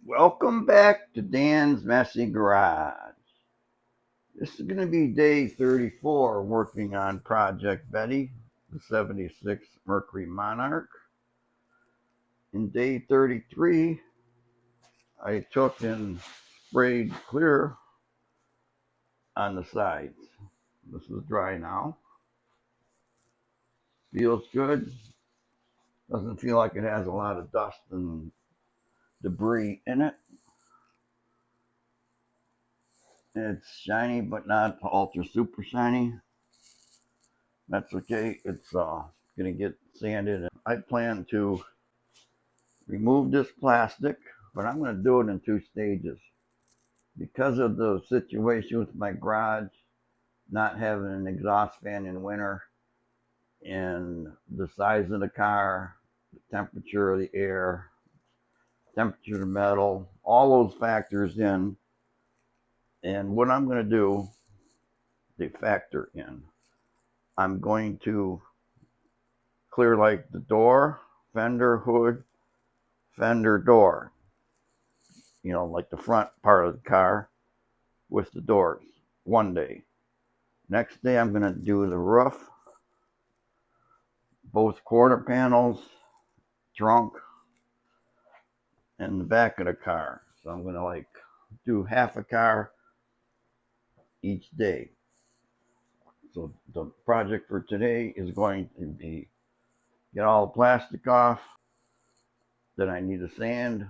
Welcome back to Dan's Messy Garage. This is going to be day 34 working on Project Betty, the 76 Mercury Monarch. In day 33, I took and sprayed clear on the sides. This is dry now. Feels good. Doesn't feel like it has a lot of dust and debris in it. It's shiny, but not ultra super shiny. That's okay. It's gonna get sanded. I plan to remove this plastic, but I'm gonna do it in 2 stages because of the situation with my garage not having an exhaust fan in winter and the size of the car, the temperature of the air, temperature of the metal, all those factors in. And what I'm gonna do, they factor in. I'm going to clear like the door, fender, hood, fender, door, like the front part of the car with the doors one day. Next day, I'm going to do the roof, both quarter panels, trunk, and the back of the car. So I'm going to do half a car each day. So the project for today is going to be get all the plastic off. Then I need to sand,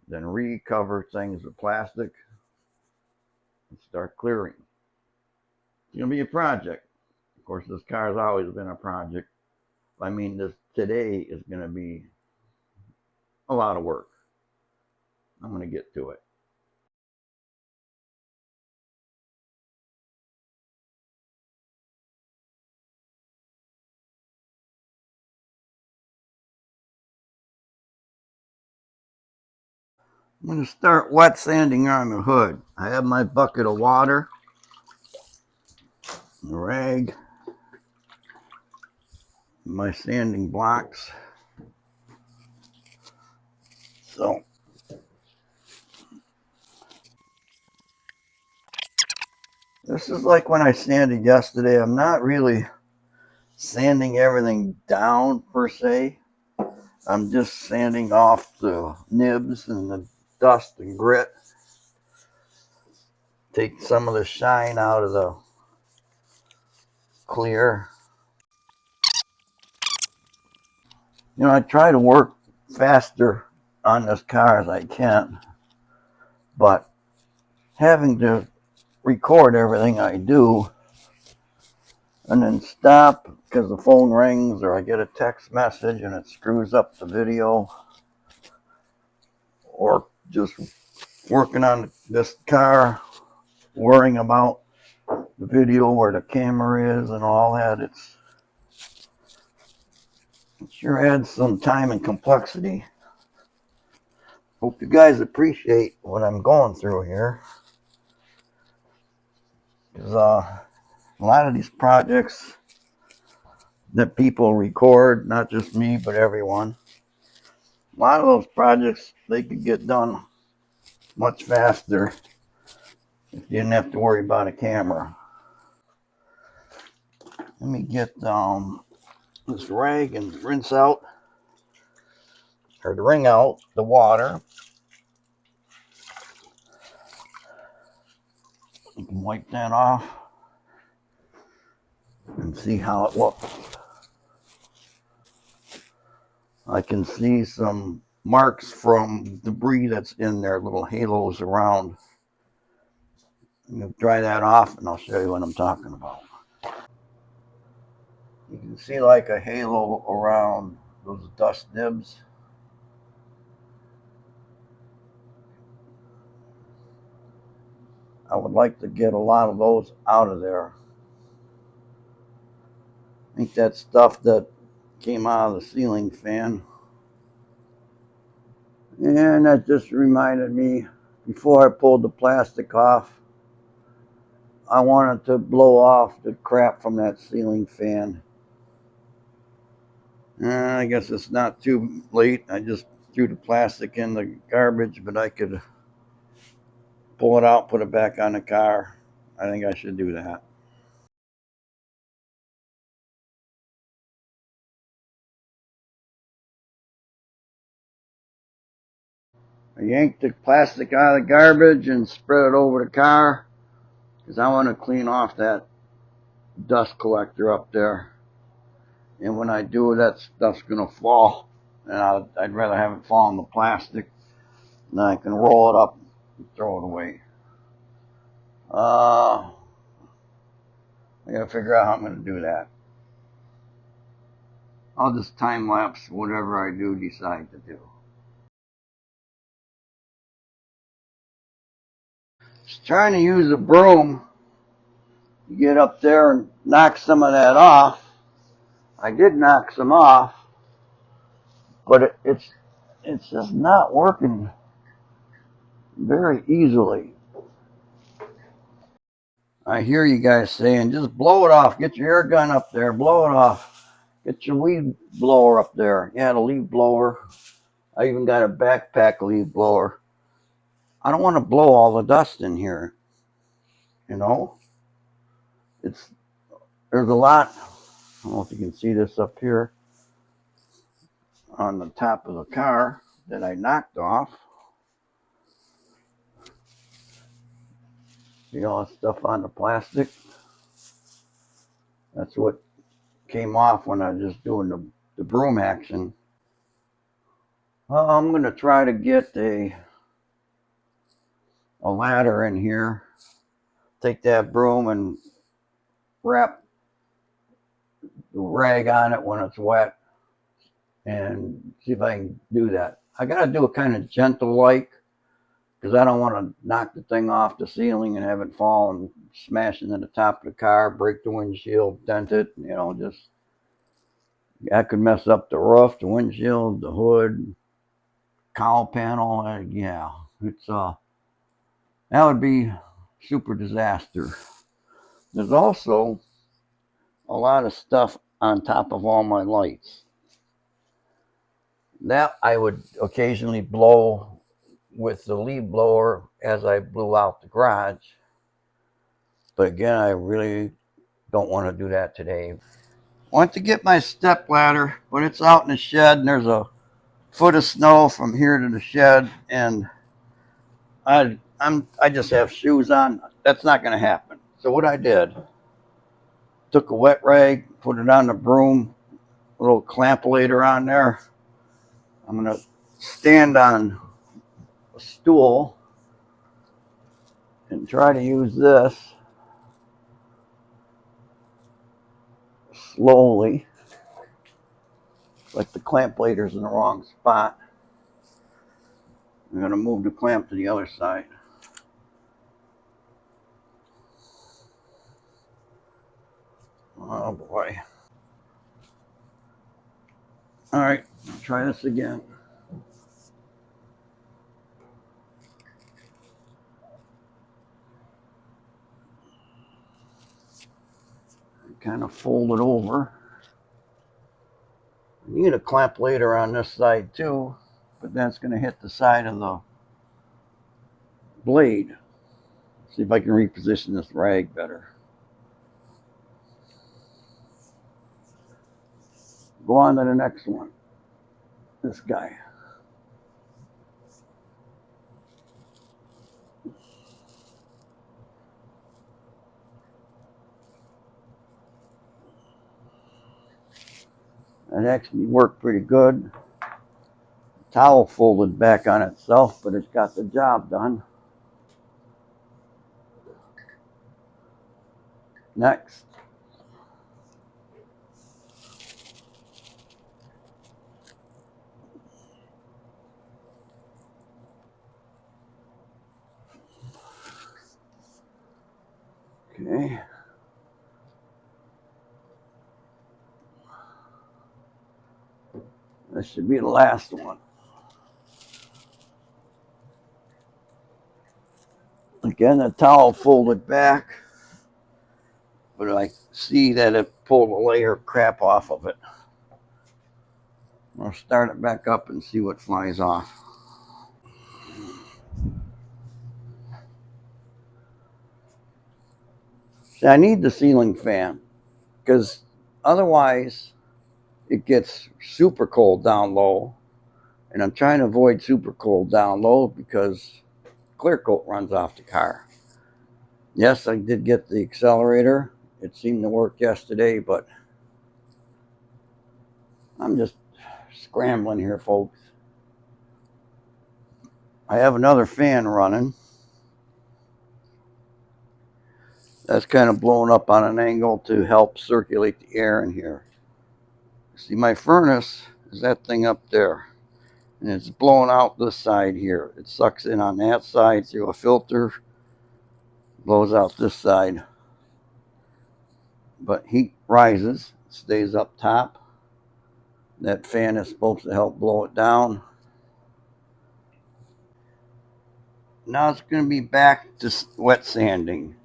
then recover things with plastic and start clearing. It's going to be a project. Of course, this car has always been a project. I mean, this today is going to be a lot of work. I'm going to get to it. I'm going to start wet sanding on the hood. I have my bucket of water, a rag, my sanding blocks. So this is like when I sanded yesterday. I'm not really sanding everything down per se. I'm just sanding off the nibs and the dust and grit. Take some of the shine out of the clear. I try to work faster on this car as I can, but having to record everything I do and then stop because the phone rings or I get a text message and it screws up the video, or just working on this car, worrying about the video where the camera is and all that. It sure adds some time and complexity. Hope you guys appreciate what I'm going through here, because a lot of these projects that people record, not just me but everyone, a lot of those projects they could get done much faster if you didn't have to worry about a camera. Let me get this rag and rinse out, or to wring out the water. You can wipe that off and see how it looks. I can see some marks from debris that's in there, little halos around. I'm going to dry that off and I'll show you what I'm talking about. You can see like a halo around those dust nibs. I would like to get a lot of those out of there. I think that stuff that came out of the ceiling fan. And that just reminded me, before I pulled the plastic off, I wanted to blow off the crap from that ceiling fan. I guess it's not too late. I just threw the plastic in the garbage, but I could pull it out, put it back on the car. I think I should do that. I yanked the plastic out of the garbage and spread it over the car because I want to clean off that dust collector up there. And when I do, that stuff's going to fall. And I'd rather have it fall in the plastic. And then I can roll it up and throw it away. I got to figure out how I'm going to do that. I'll just time lapse whatever I do decide to do. Just trying to use a broom to get up there and knock some of that off. I did knock some off, but it's just not working very easily. I hear you guys saying, just blow it off. Get your air gun up there, blow it off. Get your leaf blower up there. Yeah, the leaf blower. I even got a backpack leaf blower. I don't want to blow all the dust in here. You know, there's a lot. I don't know if you can see this up here on the top of the car that I knocked off. See all that stuff on the plastic? That's what came off when I was just doing the broom action. I'm going to try to get a ladder in here. Take that broom and wrap the rag on it when it's wet and see if I can do that. I got to do it kind of gentle like because I don't want to knock the thing off the ceiling and have it fall and smash into the top of the car, break the windshield, dent it, just that could mess up the roof, the windshield, the hood, cowl panel. Yeah, that would be super disaster. There's also a lot of stuff on top of all my lights. That I would occasionally blow with the leaf blower as I blew out the garage. But again, I really don't want to do that today. Want to get my step ladder, but it's out in the shed and there's a foot of snow from here to the shed, and I just have shoes on. That's not going to happen. So what I did, took a wet rag, put it on the broom, a little clamp later on there. I'm going to stand on a stool and try to use this slowly. Like the clamp later's in the wrong spot. I'm going to move the clamp to the other side. Oh boy. All right, I'll try this again. Kind of fold it over. I need a clamp later on this side too, but that's going to hit the side of the blade. See if I can reposition this rag better. Go on to the next one. This guy. That actually worked pretty good. The towel folded back on itself, but it's got the job done. Next. Okay. This should be the last one. Again, the towel folded back, but I see that it pulled a layer of crap off of it. I'll start it back up and see what flies off. See, I need the ceiling fan because otherwise it gets super cold down low. And I'm trying to avoid super cold down low because clear coat runs off the car. Yes, I did get the accelerator. It seemed to work yesterday, but I'm just scrambling here, folks. I have another fan running. That's kind of blown up on an angle to help circulate the air in here. See, my furnace is that thing up there, and it's blowing out this side here. It sucks in on that side through a filter, blows out this side. But heat rises, stays up top. That fan is supposed to help blow it down. Now it's going to be back to wet sanding.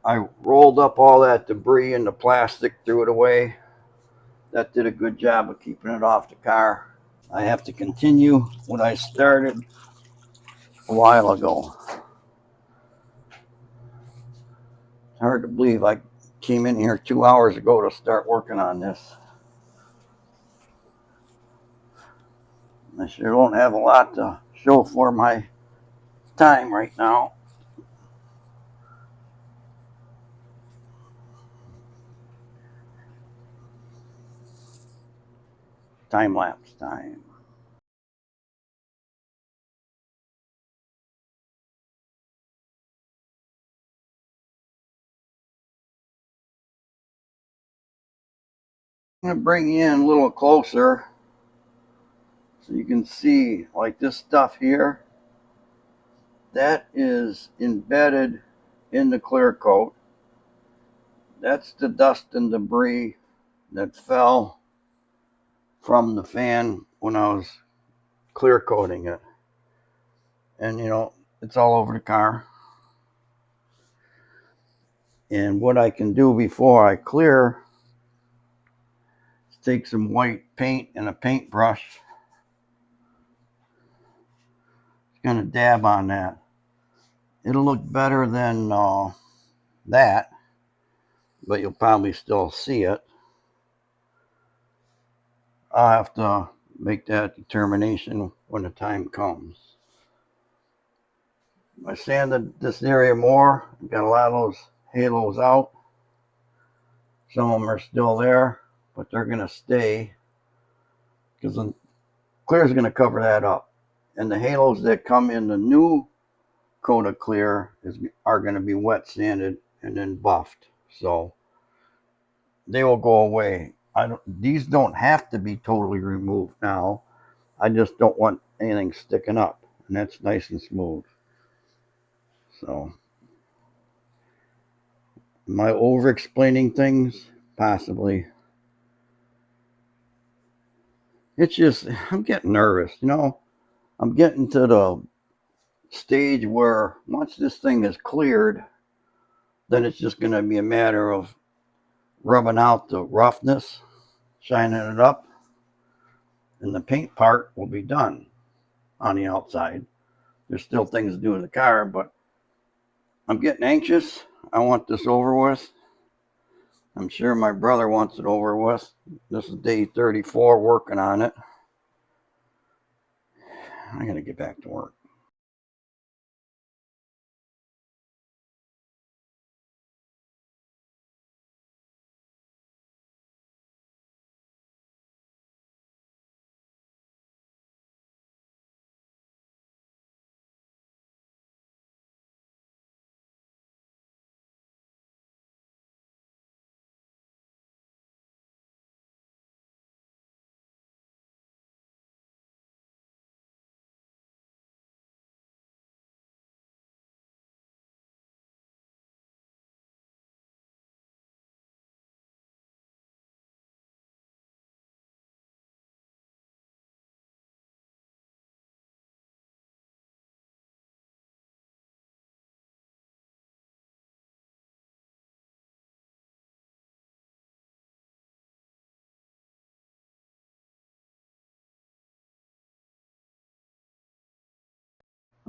I rolled up all that debris and the plastic, threw it away. That did a good job of keeping it off the car. I have to continue what I started a while ago. It's hard to believe I came in here 2 hours ago to start working on this. I sure don't have a lot to show for my time right now. Time lapse time. I'm going to bring you in a little closer so you can see, like this stuff here, that is embedded in the clear coat. That's the dust and debris that fell from the fan when I was clear coating it. And it's all over the car. And what I can do before I clear is take some white paint and a paintbrush. It's going to dab on that. It'll look better than that, but you'll probably still see it. I'll have to make that determination when the time comes. I sanded this area more. Got a lot of those halos out. Some of them are still there, but they're going to stay because the clear is going to cover that up. And the halos that come in the new coat of clear are going to be wet sanded and then buffed. So they will go away. These don't have to be totally removed now. I just don't want anything sticking up, and that's nice and smooth. So, am I over explaining things? Possibly. It's just, I'm getting nervous. I'm getting to the stage where once this thing is cleared, then it's just going to be a matter of rubbing out the roughness, shining it up, and the paint part will be done on the outside. There's still things to do in the car, but I'm getting anxious. I want this over with. I'm sure my brother wants it over with. This is day 34 working on it. I gotta get back to work.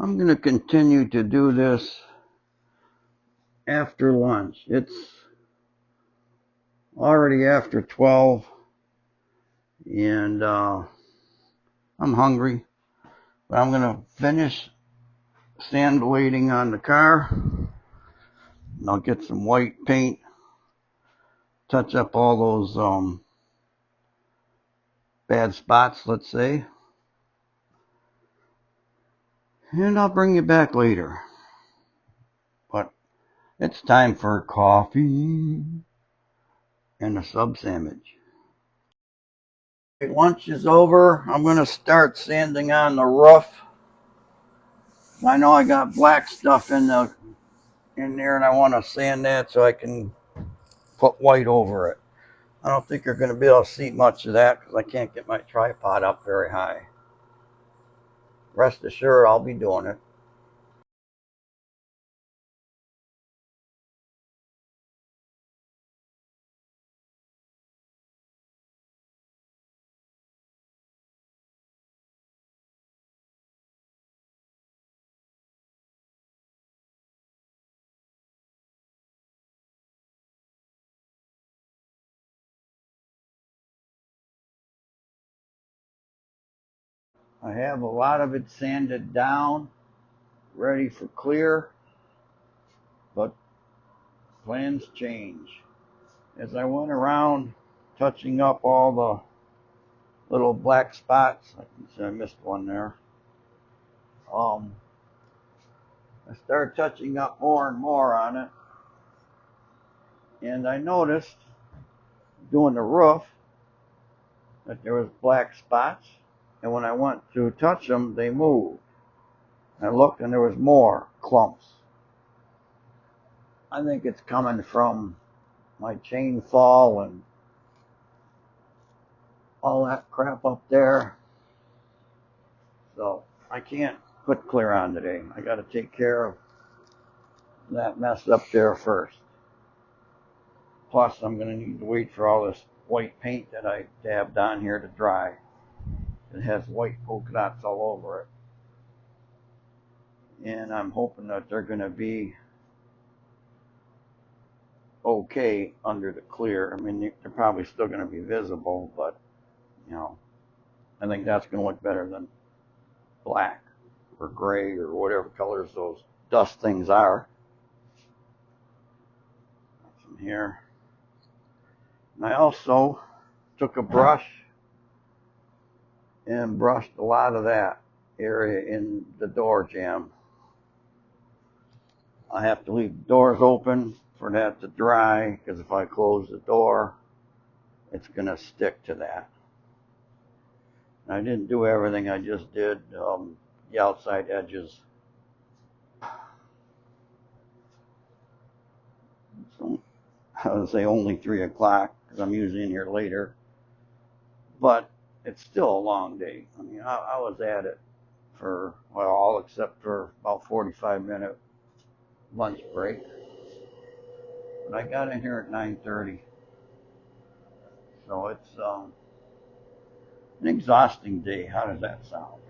I'm going to continue to do this after lunch. It's already after 12 and I'm hungry. But I'm going to finish sand blading on the car. And I'll get some white paint, touch up all those bad spots, let's say. And I'll bring you back later. But it's time for coffee and a sub sandwich. Lunch is over. I'm going to start sanding on the roof. I know I got black stuff in there, and I want to sand that so I can put white over it. I don't think you're going to be able to see much of that because I can't get my tripod up very high. Rest assured, I'll be doing it. I have a lot of it sanded down, ready for clear, but plans change. As I went around touching up all the little black spots, I can see I missed one there. I started touching up more and more on it, and I noticed doing the roof that there was black spots, and when I went to touch them, they moved. I looked and there was more clumps. I think it's coming from my chain fall and all that crap up there. So I can't put clear on today. I got to take care of that mess up there first. Plus, I'm going to need to wait for all this white paint that I dabbed on here to dry. It has white polka dots all over it. And I'm hoping that they're going to be okay under the clear. I mean, they're probably still going to be visible, but, you know, I think that's going to look better than black or gray or whatever colors those dust things are. That's in here. And I also took a brush and brushed a lot of that area in the door jamb. I have to leave the doors open for that to dry, because if I close the door, it's going to stick to that. And I didn't do everything, I just did the outside edges. So I would say only 3 o'clock, because I'm usually in here later. But it's still a long day. I mean, I was at it for, well, all except for about 45-minute lunch break. But I got in here at 9:30. So it's an exhausting day. How does that sound?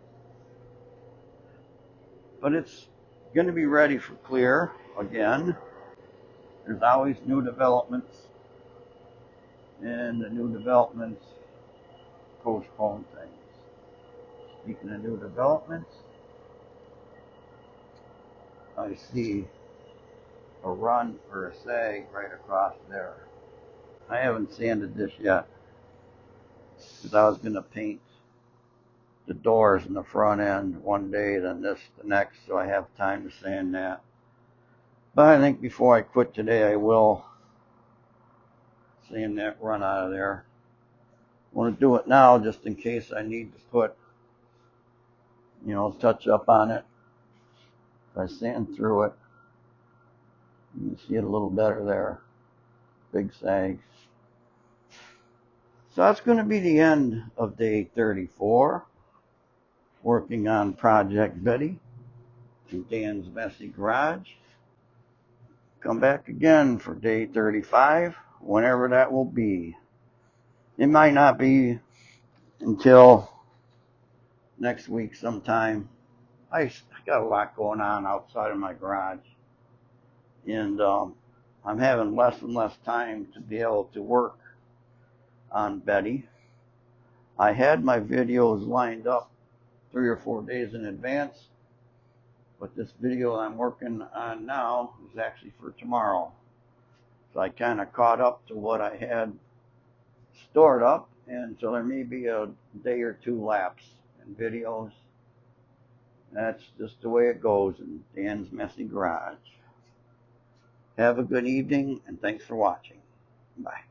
But it's going to be ready for clear again. There's always new developments, and the new developments postpone things. Speaking of new developments, I see a run for a sag right across there. I haven't sanded this yet because I was going to paint the doors in the front end one day, then this the next, so I have time to sand that. But I think before I quit today, I will sand that run out of there. I want to do it now just in case I need to put, you know, touch up on it. If I sand through it, you can see it a little better there. Big sags. So that's going to be the end of day 34. Working on Project Betty in Dan's Messy Garage. Come back again for day 35, whenever that will be. It might not be until next week sometime. I got a lot going on outside of my garage, and I'm having less and less time to be able to work on Betty. I had my videos lined up 3 or 4 days in advance, but this video I'm working on now is actually for tomorrow. So I kind of caught up to what I had stored up, and so there may be a day or two lapse in videos. That's just the way it goes in Dan's Messy Garage. Have a good evening, and thanks for watching. Bye.